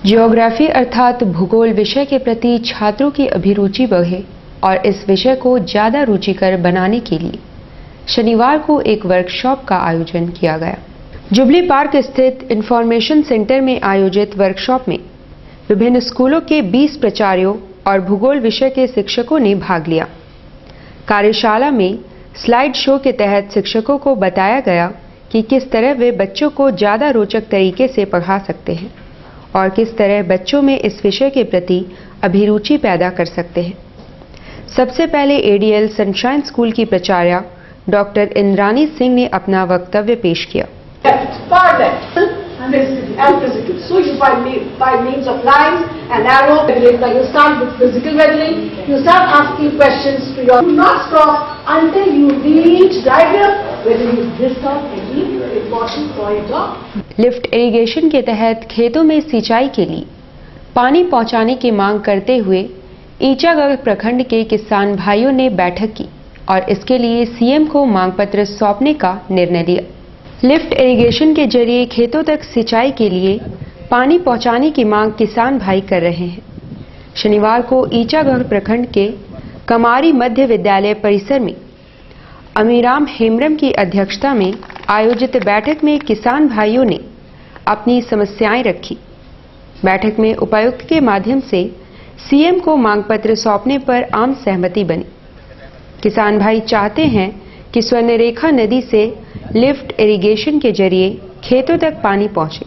Geography अर्थात भूगोल विषय के प्रति छात्रों की अभिरुचि बढ़े और इस विषय को ज्यादा रुचिकर बनाने के लिए शनिवार को एक वर्कशॉप का आयोजन किया गया। जुबली पार्क स्थित इंफॉर्मेशन सेंटर में आयोजित वर्कशॉप में विभिन्न स्कूलों के 20 प्राचार्यों और भूगोल विषय के शिक्षकों ने भाग लिया। कार्यशाला में स्लाइड शो के तहत शिक्षकों को बताया गया कि किस तरह वे बच्चों को ज्यादा रोचक तरीके से पढ़ा सकते हैं और किस तरह बच्चों में इस विषय के प्रति अभिरुचि पैदा कर सकते हैं। सबसे पहले एडीएल सनशाइन स्कूल की प्राचार्य डॉक्टर इंद्रानी सिंह ने अपना वक्तव्य पेश किया। And physical. So you by means of lines and arrow, you start with physical modeling. You start asking questions to your. Do not stop until you reach diagram whether you miss out any important point of. Lift irrigation के तहत खेतों में सिंचाई के लिए पानी पहुंचाने की मांग करते हुए ईचागढ़ प्रखंड के किसान भाइयों ने बैठक की और इसके लिए सीएम को मांग पत्र सौंपने का निर्णय लिया। लिफ्ट इरिगेशन के जरिए खेतों तक सिंचाई के लिए पानी पहुंचाने की मांग किसान भाई कर रहे हैं। शनिवार को ईचागढ़ प्रखंड के कमारी मध्य विद्यालय परिसर में अमीराम हेम्ब्रम की अध्यक्षता में आयोजित बैठक में किसान भाइयों ने अपनी समस्याएं रखी। बैठक में उपायुक्त के माध्यम से सीएम को मांग पत्र सौंपने पर आम सहमति बनी। किसान भाई चाहते हैं कि स्वर्णरेखा नदी से लिफ्ट इरिगेशन के जरिए खेतों तक पानी पहुंचे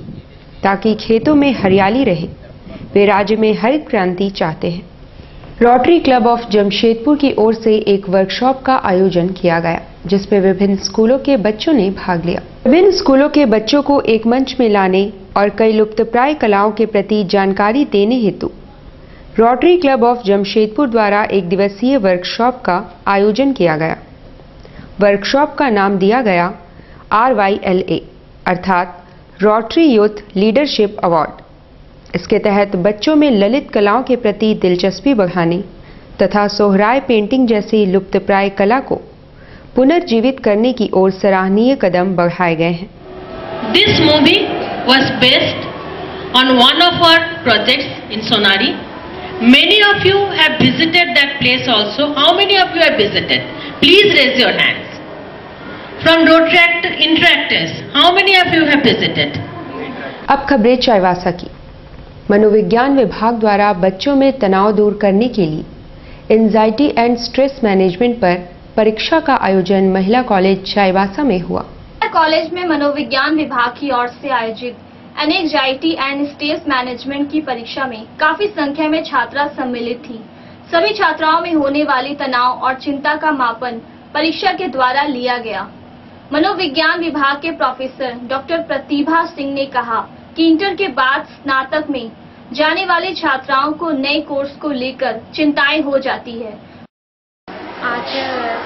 ताकि खेतों में हरियाली रहे। वे राज्य में हरित क्रांति चाहते हैं। रोटरी क्लब ऑफ जमशेदपुर की ओर से एक वर्कशॉप का आयोजन किया गया जिसमें विभिन्न स्कूलों के बच्चों ने भाग लिया। विभिन्न स्कूलों के बच्चों को एक मंच में लाने और कई लुप्तप्राय कलाओं के प्रति जानकारी देने हेतु रोटरी क्लब ऑफ जमशेदपुर द्वारा एक दिवसीय वर्कशॉप का आयोजन किया गया। वर्कशॉप का नाम दिया गया RYLA अर्थात रोटरी यूथ लीडरशिप अवार्ड। इसके तहत बच्चों में ललित कलाओं के प्रति दिलचस्पी बढ़ाने तथा सोहराय पेंटिंग जैसी लुप्तप्राय कला को पुनर्जीवित करने की ओर सराहनीय कदम बढ़ाए गए हैं। This movie was based on one of our projects in Sonari. Many of you have visited that place also. How many of you have visited? Please raise your hands. From Rotary Interactors, how many of you have visited? अब खबरें चाईबासा की। मनोविज्ञान विभाग द्वारा बच्चों में तनाव दूर करने के लिए एंजाइटी एंड स्ट्रेस मैनेजमेंट पर परीक्षा का आयोजन महिला कॉलेज चाईबासा में हुआ। कॉलेज में मनोविज्ञान विभाग की ओर से आयोजित एंजाइटी एंड स्ट्रेस मैनेजमेंट की परीक्षा में काफी संख्या में छात्रा सम्मिलित थी। सभी छात्राओं में होने वाली तनाव और चिंता का मापन परीक्षा के द्वारा लिया गया। मनोविज्ञान विभाग के प्रोफेसर डॉक्टर प्रतिभा सिंह ने कहा कि इंटर के बाद स्नातक में जाने वाले छात्राओं को नए कोर्स को लेकर चिंताएं हो जाती है। आज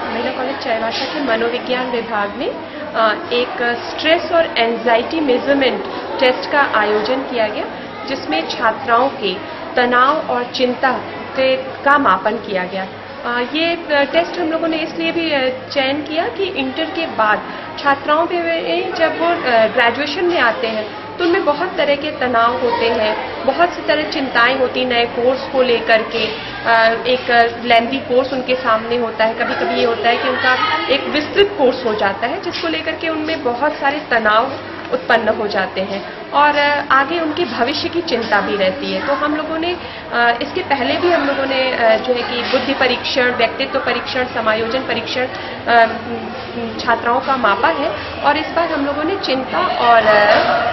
महिला कॉलेज चाईबासा के मनोविज्ञान विभाग में एक स्ट्रेस और एंजाइटी मेजरमेंट टेस्ट का आयोजन किया गया जिसमें छात्राओं के तनाव और चिंता का मापन किया गया। ये टेस्ट हम लोगों ने इसलिए भी चयन किया कि इंटर के बाद छात्राओं पे जब वो ग्रेजुएशन में आते हैं तो उनमें बहुत तरह के तनाव होते हैं, बहुत सी तरह चिंताएं होती, नए कोर्स को लेकर के एक लेंथी कोर्स उनके सामने होता है। कभी कभी ये होता है कि उनका एक विस्तृत कोर्स हो जाता है जिसको लेकर के उनमें बहुत सारे तनाव उत्पन्न हो जाते हैं और आगे उनके भविष्य की चिंता भी रहती है। तो हम लोगों ने इसके पहले भी हम लोगों ने जो है कि बुद्धि परीक्षण, व्यक्तित्व परीक्षण, समायोजन परीक्षण छात्राओं का मापा है और इस बार हम लोगों ने चिंता और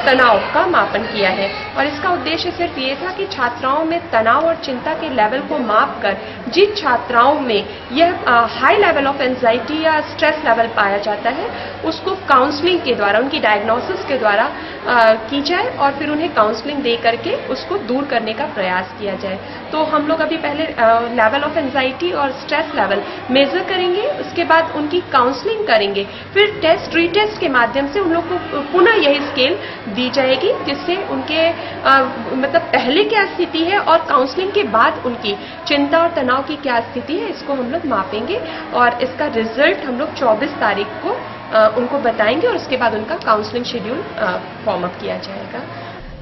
तनाव का मापन किया है और इसका उद्देश्य सिर्फ ये था कि छात्राओं में तनाव और चिंता के लेवल को माप कर जिन छात्राओं में यह हाई लेवल ऑफ एंजाइटी या स्ट्रेस लेवल पाया जाता है उसको काउंसलिंग के द्वारा, उनकी डायग्नोसिस के द्वारा की जाए और फिर उन्हें काउंसलिंग दे करके उसको दूर करने का प्रयास किया जाए। तो हम लोग अभी पहले लेवल ऑफ एंजाइटी और स्ट्रेस लेवल मेजर करेंगे, उसके बाद उनकी काउंसलिंग करेंगे, फिर टेस्ट रीटेस्ट के माध्यम से उन लोग को पुनः यही स्केल दी जाएगी जिससे उनके मतलब पहले क्या स्थिति है और काउंसलिंग के बाद उनकी चिंता और तनाव की क्या स्थिति है इसको हम लोग मापेंगे और इसका रिजल्ट हम लोग 24 तारीख को उनको बताएंगे और उसके बाद उनका काउंसलिंग शेड्यूल फॉर्म अप किया जाएगा।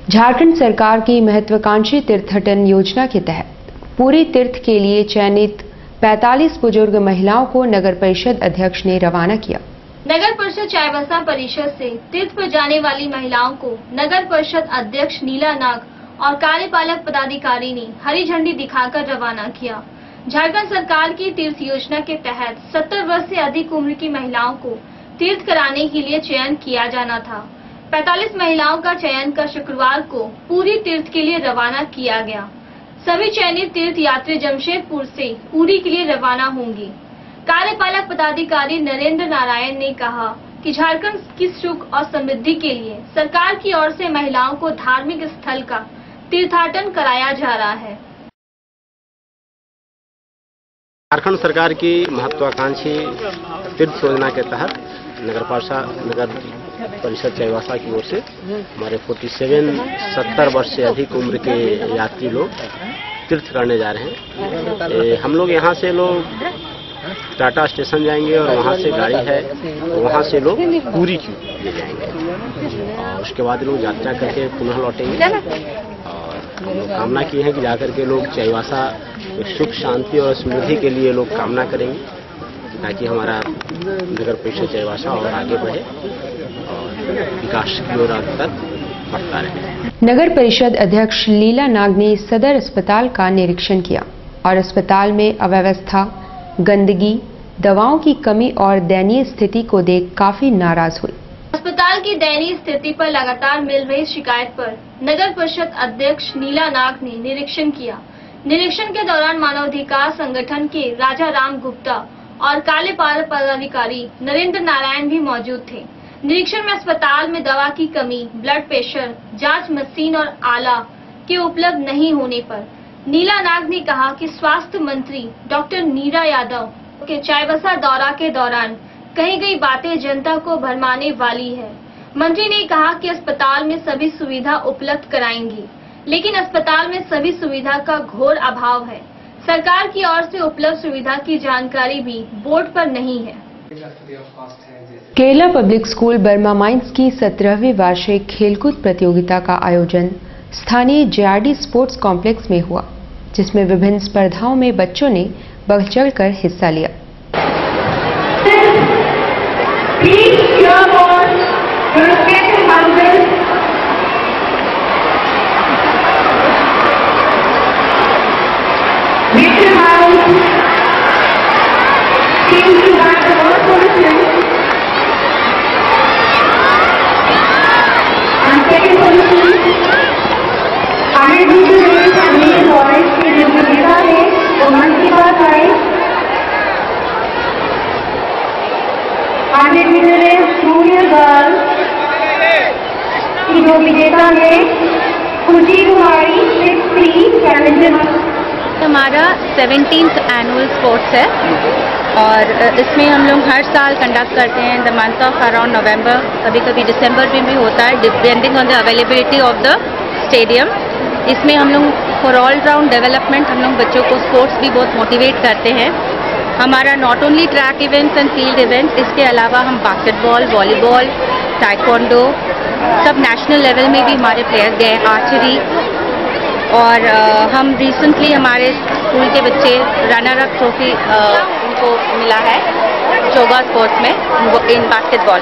झारखंड सरकार की महत्वाकांक्षी तीर्थटन योजना के तहत पूरी तीर्थ के लिए चयनित 45 बुजुर्ग महिलाओं को नगर परिषद अध्यक्ष ने रवाना किया। नगर परिषद चाईबासा परिषद से तीर्थ पर जाने वाली महिलाओं को नगर परिषद अध्यक्ष नीला नाग और कार्यपालक पदाधिकारी ने हरी झंडी दिखाकर रवाना किया। झारखंड सरकार की तीर्थ योजना के तहत 70 वर्ष से अधिक उम्र की महिलाओं को तीर्थ कराने के लिए चयन किया जाना था। 45 महिलाओं का चयन कर शुक्रवार को पूरी तीर्थ के लिए रवाना किया गया। सभी चयनित तीर्थ यात्री जमशेदपुर से पूरी के लिए रवाना होंगी। कार्यपालक पदाधिकारी नरेंद्र नारायण ने कहा कि झारखंड की सुख और समृद्धि के लिए सरकार की ओर से महिलाओं को धार्मिक स्थल का तीर्थाटन कराया जा रहा है। झारखंड सरकार की महत्वाकांक्षी तीर्थ योजना के तहत नगर परिषद चाईबासा की ओर से हमारे 70 वर्ष से अधिक उम्र के यात्री लोग तीर्थ करने जा रहे हैं। हम लोग यहाँ से लोग टाटा स्टेशन जाएंगे और वहाँ से गाड़ी है, वहाँ से लोग पूरी की ले जाएंगे और उसके बाद लोग यात्रा करके पुनः लौटेंगे। और हम लोग कामना की है कि जाकर के लोग चाईबासा सुख शांति और समृद्धि के लिए लोग कामना करेंगे, ताकि हमारा नगर परिषद चाईबासा और आगे बढ़े और विकास की ओर आगे तक बढ़ता रहे। नगर परिषद अध्यक्ष लीला नाग ने सदर अस्पताल का निरीक्षण किया और अस्पताल में अव्यवस्था, गंदगी, दवाओं की कमी और दयनीय स्थिति को देख काफी नाराज हुई। अस्पताल की दयनीय स्थिति पर लगातार मिल रही शिकायत पर नगर परिषद अध्यक्ष नीला नाग ने निरीक्षण किया। निरीक्षण के दौरान मानवाधिकार संगठन के राजा राम गुप्ता और कार्यपालक पदाधिकारी नरेंद्र नारायण भी मौजूद थे। निरीक्षण में अस्पताल में दवा की कमी, ब्लड प्रेशर जांच मशीन और आला के उपलब्ध नहीं होने पर नीला नाग ने कहा कि स्वास्थ्य मंत्री डॉक्टर नीरा यादव के चाईबासा दौरा के दौरान कही गई बातें जनता को भरमाने वाली है। मंत्री ने कहा कि अस्पताल में सभी सुविधा उपलब्ध कराएंगी, लेकिन अस्पताल में सभी सुविधा का घोर अभाव है। सरकार की ओर से उपलब्ध सुविधा की जानकारी भी बोर्ड पर नहीं है। Kerala public school Burma mines की 17वीं वार्षिक खेलकूद प्रतियोगिता का आयोजन स्थानीय जेआरडी स्पोर्ट्स कॉम्प्लेक्स में हुआ, जिसमें विभिन्न स्पर्धाओं में बच्चों ने बढ़ चढ़कर हिस्सा लिया। जो विजेता है खुशी कुमारी 6-3 हमारा 17th एनुअल स्पोर्ट्स है और इसमें हम लोग हर साल कंडक्ट करते हैं द मंथ ऑफ अराउंड नवंबर, कभी कभी दिसंबर में भी होता है, depending on the availability of the stadium. इसमें हम लोग फॉर ऑल राउंड डेवलपमेंट हम लोग बच्चों को स्पोर्ट्स भी बहुत मोटिवेट करते हैं। हमारा not only track events and field events, इसके अलावा हम बास्केटबॉल, वॉलीबॉल, टाइकोंडो, सब नेशनल लेवल में भी हमारे प्लेयर्स गए, आर्चरी, और हम रिसेंटली हमारे स्कूल के बच्चे रनर अप ट्रॉफी उनको मिला है जोगा स्पोर्ट्स में इन बास्केटबॉल।